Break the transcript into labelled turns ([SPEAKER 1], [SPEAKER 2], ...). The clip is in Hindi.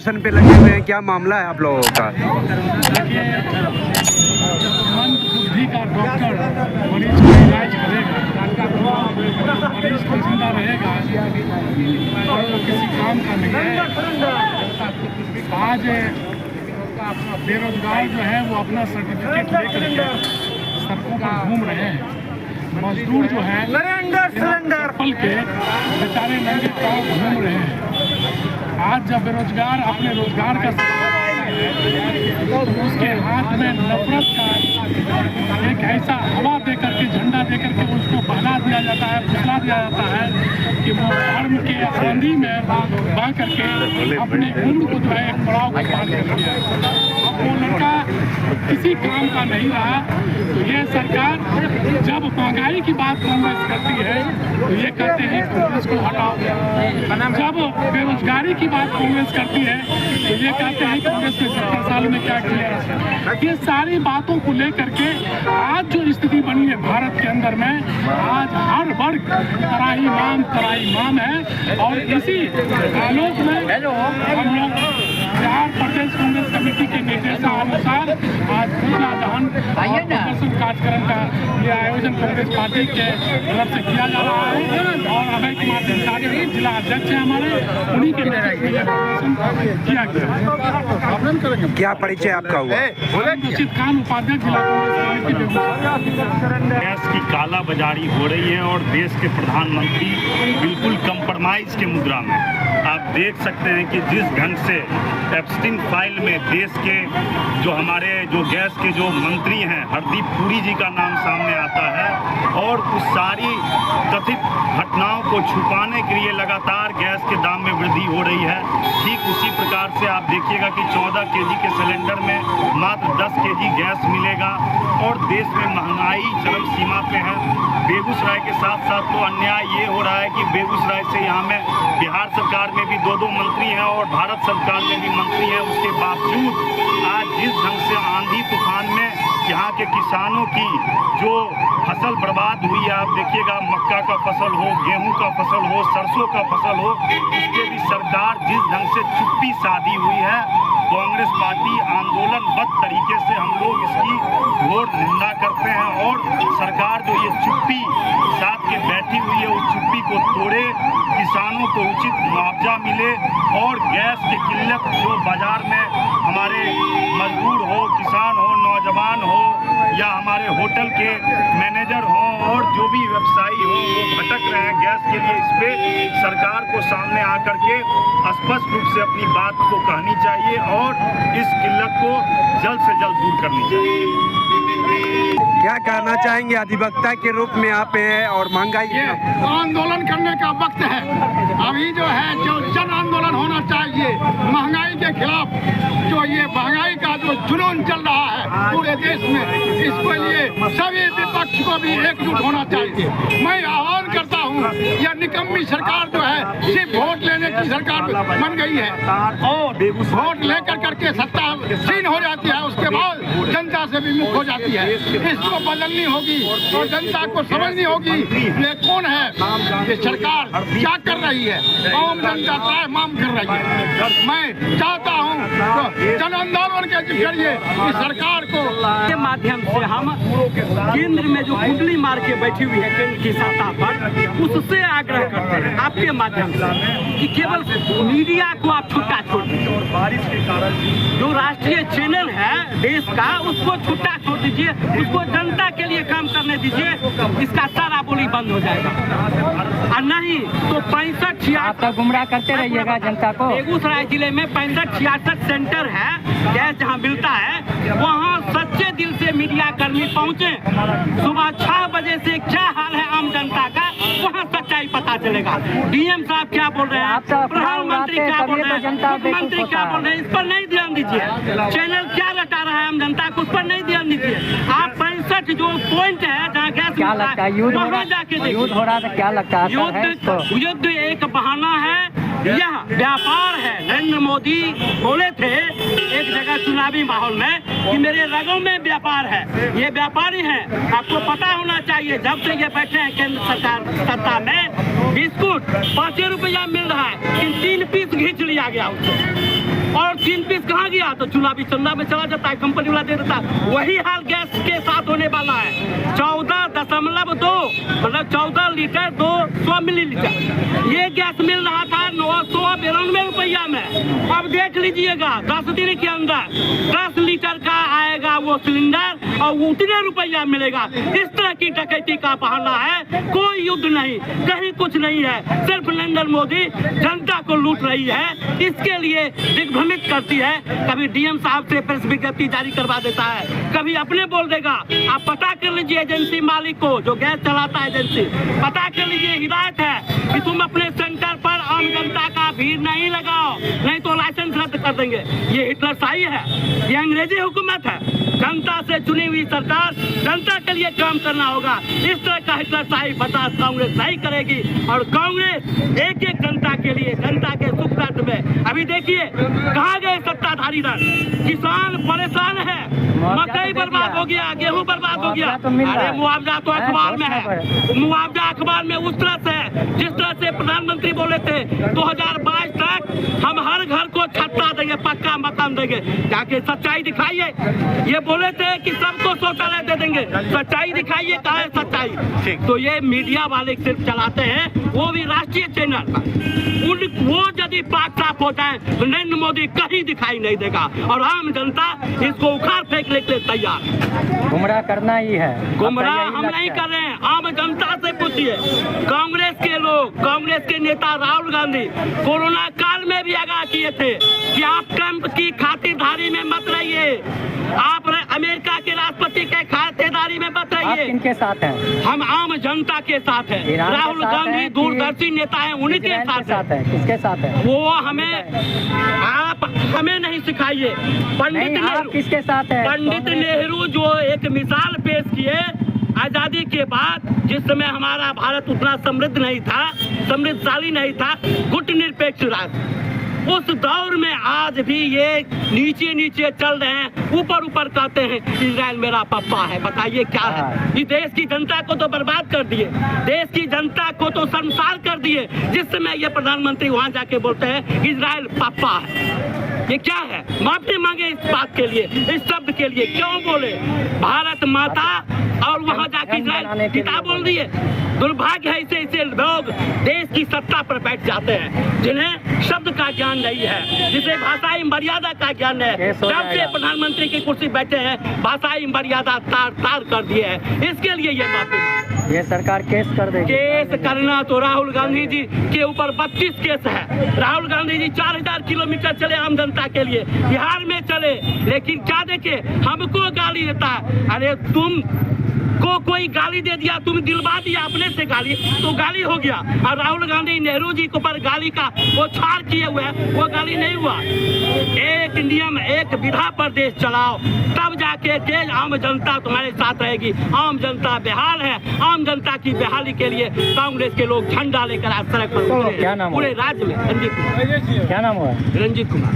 [SPEAKER 1] प्रदर्शन पे लगे हुए हैं, क्या मामला है आप लोगों का?
[SPEAKER 2] बुद्धि का डॉक्टर मरीज का इलाज करेगा, मरीज को जिंदा रहेगा और वो किसी काम का नहीं है। आज बेरोजगार जो है वो अपना सर्टिफिकेट लेकर के सड़कों पर घूम रहे हैं। मजदूर जो है चप्पल के बेचारे नंगे पाँव घूम रहे हैं। आज जब बेरोजगार अपने रोजगार का तो उसके हाथ में नफरत का एक ऐसा हवा दे करके, झंडा दे करके उसको बहला दिया जाता है, फुसला दिया जाता है कि वो धर्म के आंधी में बह करके अपनी उम्र को जो है एक पड़ाव को पार कर दिया। अब वो लड़का किसी काम का नहीं रहा। तो ये सरकार जब महंगाई की बात कांग्रेस करती है तो ये कहते हैं कांग्रेस को हटाओ। जब बेरोजगारी की बात कांग्रेस करती है तो ये कहते हैं कांग्रेस ने 70 साल में क्या किया। ये सारी बातों को लेकर के आज जो स्थिति बनी है भारत के अंदर में, आज हर वर्ग तराई माम है। और इसी आलोक में हम लोग बिहार प्रदेश कांग्रेस कमेटी के निर्देशानुसार आज पूरा दहन और प्रदर्शन कार्यक्रम का ये आयोजन कांग्रेस पार्टी के तरफ से किया जा रहा है। और अभय कुमार सिंह जिला अध्यक्ष है हमारे, उन्हीं के नेतृत्व में प्रदर्शन किया गया।
[SPEAKER 1] क्या परिचय आपका हुआ?
[SPEAKER 2] रशीद खान, उपाध्यक्ष जिला कांग्रेस कमेटी बेगूसराय।
[SPEAKER 3] गैस की कालाबाजारी हो रही है और देश के प्रधानमंत्री बिल्कुल कंप्रोमाइज के मुद्रा में। आप देख सकते हैं कि जिस ढंग से एप्स्टीन फाइल में देश के जो हमारे गैस के जो मंत्री हैं, हरदीप पुरी जी का नाम सामने आता है और उस सारी कथित घटनाओं को छुपाने के लिए लगातार गैस के दाम में वृद्धि हो रही है। ठीक उसी प्रकार से आप देखिएगा कि 14 केजी के सिलेंडर में मात्र 10 केजी गैस मिलेगा और देश में महंगाई चरम सीमा पे है। बेगूसराय के साथ साथ तो अन्याय ये हो रहा है कि बेगूसराय से यहाँ में बिहार सरकार में भी 2 मंत्री हैं और भारत सरकार में भी मंत्री हैं। उसके बावजूद आज जिस ढंग से आंधी तूफान में यहाँ के किसानों की जो फसल बर्बाद हुई है, आप देखिएगा मक्का का फसल हो, गेहूं का फसल हो, सरसों का फसल हो, इसके भी सरकार जिस ढंग से चुप्पी साधी हुई है। कांग्रेस पार्टी आंदोलनबद्ध तरीके से हम लोग इसकी घोर निंदा करते हैं और सरकार जो ये चुप्पी साध के बैठी हुई है उस चुप्पी को तोड़े, किसानों को उचित मुआवजा मिले और गैस की किल्लत जो बाजार में हमारे मजदूर हो, किसान हो, नौजवान हो या हमारे होटल के मैनेजर हो और जो भी व्यवसायी हो वो भटक रहे हैं गैस के लिए, इस पे सरकार को सामने आकर के स्पष्ट रूप से अपनी बात को कहनी चाहिए और इस किल्लत को जल्द से जल्द दूर करनी चाहिए।
[SPEAKER 1] क्या कहना चाहेंगे? अधिवक्ता के रूप में आप हैं और महंगाई
[SPEAKER 2] आंदोलन करने का वक्त है। अभी जो है जो जन आंदोलन होना चाहिए महंगाई के खिलाफ। जो ये महंगाई का जो जुनून चल रहा है पूरे देश में, इसके लिए सभी विपक्ष को भी एकजुट होना चाहिए। मैं आह्वान करता हूँ, यह निकम्मी सरकार जो है सिर्फ वोट लेने की सरकार बन गई है और वोट लेकर करके सत्ता छीन हो जाती है, उसके बाद जनता से विमुख हो जाती है। इसको बदलनी होगी और जनता को समझनी होगी ये कौन है, ये सरकार क्या कर रही है, आम जनता त्राय माम कर रही है। मैं चाहता हूँ तो जन आंदोलन के जरिए इस सरकार को
[SPEAKER 4] के माध्यम से हम केंद्र में जो कुंडली मार के बैठी हुई है केंद्र की सत्ता पर, उससे आग्रह करते हैं आपके माध्यम से कि केवल मीडिया को आप छुट्टा छोड़ दीजिए।
[SPEAKER 3] बारिश के कारण
[SPEAKER 4] जो राष्ट्रीय चैनल है देश का उसको छुट्टा छोड़ दीजिए, उसको जनता के लिए काम करने दीजिए, इसका सारा बोली बंद हो जाएगा। और नहीं तो 65-66
[SPEAKER 5] गुमराह करते रहिएगा जनता को।
[SPEAKER 4] बेगूसराय जिले में 65-66 सेंटर है गैस जहाँ मिलता है, वहाँ सच्चे दिल से मीडिया कर्मी पहुँचे। सुबह 6 बजे से क्या हाल है आम जनता का, वहाँ सच्चाई पता चलेगा। डीएम साहब क्या बोल रहे हैं, प्रधानमंत्री क्या बोल रहे हैं, मुख्यमंत्री क्या बोल रहे हैं, इस पर नहीं ध्यान दीजिए। चैनल क्या रटा रहा है आम जनता को, उस पर नहीं ध्यान दीजिए। आप 65 जो पॉइंट है जहाँ गैस
[SPEAKER 5] क्या लगता है युद्ध हो रहा था, क्या लगता है
[SPEAKER 4] युद्ध एक बहाना है, यह व्यापार है। नरेंद्र मोदी बोले थे एक जगह चुनावी माहौल में कि मेरे रगों में व्यापार है, ये व्यापारी हैं। आपको पता होना चाहिए जब से ये बैठे हैं केंद्र सरकार सत्ता में, बिस्कुट 5 रुपया मिल रहा है, 3 पीस घींच लिया गया उससे। और 3 पीस कहाँ गया? तो चूल्हा भी चंदा में चला जाता है, कंपनी वाला दे देता है। वही हाल गैस के साथ होने वाला है। 14.2 मतलब 14 लीटर 200 मिलीलीटर ये गैस मिल रहा था 992 रुपया में। अब देख लीजिएगा 10 दिन के अंदर 10 लीटर का आएगा वो सिलेंडर और उतने रुपया मिलेगा। इस तरह की डकैती का बहाना है। कोई युद्ध नहीं, कहीं कुछ नहीं है, सिर्फ नरेंद्र मोदी जनता को लूट रही है। इसके लिए दिग्भ्रमित करती है। कभी डीएम साहब से प्रेस विज्ञप्ति जारी करवा देता है, कभी अपने बोल देगा। आप पता कर लीजिए एजेंसी मालिक को, जो गैस चलाता है एजेंसी, पता कर लीजिए, हिदायत है कि तुम अपने सेंटर पर आम जनता का भीड़ नहीं लगाओ, नहीं तो लाइसेंस रद्द कर देंगे। ये हिटलरशाही है, ये अंग्रेजी हुकूमत है। जनता से चुनी हुई सरकार, जनता के लिए काम करना होगा। इस तरह का हिटलरशाही बर्दाश्त कांग्रेस नहीं करेगी। और कांग्रेस एक एक जनता के लिए, जनता के सुख दर्द में, अभी देखिए कहाँ गए सत्ताधारी दल। किसान परेशान है, मकई बर्बाद हो गया, गेहूं बर्बाद हो गया। अरे मुआवजा तो अखबार में है, मुआवजा अखबार में उस तरह से जिस तरह से प्रधानमंत्री बोले थे 2022 तक हम हर घर को छत्ता देंगे, पक्का मकान देंगे। जाके सच्चाई दिखाइए। ये बोले थे कि सबको शौचालय दे देंगे, सच्चाई दिखाइए, कहाँ है सच्चाई? तो ये मीडिया वाले सिर्फ चलाते हैं, वो भी राष्ट्रीय चैनल पर। वो यदि पाक साफ हो जाए तो नरेंद्र मोदी कहीं दिखाई नहीं देगा और आम जनता इसको उखाड़ फेंकने के लिए तैयार है।
[SPEAKER 5] गुमराह करना ही है।
[SPEAKER 4] गुमराह हम नहीं कर रहे हैं, आम जनता से पूछिए। कांग्रेस के लोग, कांग्रेस के नेता राहुल गांधी कोरोना काल में भी आगाह किए थे कि आप ट्रंप की खातिरदारी में मत रहिए, आप अमेरिका के राष्ट्रपति के खातिरदारी में मत रहिए।
[SPEAKER 5] किनके साथ हैं?
[SPEAKER 4] हम आम जनता के साथ हैं। राहुल गांधी दूरदर्शी नेता हैं, उन्हीं के साथ हैं।
[SPEAKER 5] किसके साथ है?
[SPEAKER 4] वो हमें, आप हमें नहीं सिखाइए। पंडित नेहरू
[SPEAKER 5] किसके साथ है?
[SPEAKER 4] पंडित नेहरू जो एक मिसाल पेश किए आजादी के बाद, जिस समय हमारा भारत उतना समृद्ध नहीं था, समृद्धशाली नहीं था, गुटनिरपेक्ष राष्ट्र, उस दौर में आज भी ये नीचे नीचे चल रहे हैं, ऊपर ऊपर कहते हैं इजराइल मेरा पप्पा है। बताइए क्या है? इस देश की जनता को तो बर्बाद कर दिए, देश की जनता को तो शर्मसार कर दिए। जिस समय ये प्रधानमंत्री वहां जाके बोलते हैं इजराइल पप्पा है, ये क्या है? माफी मांगे इस बात के लिए, इस शब्द के लिए। क्यों बोले भारत माता और वहां जाके इजराइल पिता बोल दिए? दुर्भाग्य है, ऐसे लोग देश की सत्ता पर बैठ जाते हैं जिन्हें शब्द का ज्ञान नहीं है, जिसे भाषाई मर्यादा का ज्ञान है। जब से प्रधानमंत्री की कुर्सी बैठे हैं भाषाई मर्यादा तार कर दिए है। इसके लिए ये माफी,
[SPEAKER 5] ये सरकार केस कर देगी।
[SPEAKER 4] केस करना तो राहुल गांधी जी के ऊपर 32 केस है। राहुल गांधी जी 4000 किलोमीटर चले आम जनता के लिए, बिहार में चले, लेकिन क्या देखे? हमको गाली देता है। अरे तुम को कोई गाली दे दिया, तुम दिलवा दिया अपने से गाली, तो गाली हो गया। और राहुल गांधी नेहरू जी के ऊपर गाली का वो छाड़ किए हुए हैं, वो गाली नहीं हुआ। एक नियम, एक विधा पर देश चलाओ, तब जाके देश आम जनता तुम्हारे साथ रहेगी। आम जनता बेहाल है, आम जनता की बेहाली के लिए कांग्रेस के लोग झंडा लेकर आज सड़क पर उतरे
[SPEAKER 5] क्या नाम
[SPEAKER 4] पूरे राज्य में। रंजीत कुमार।
[SPEAKER 5] क्या नाम हुआ?
[SPEAKER 4] रंजीत कुमार।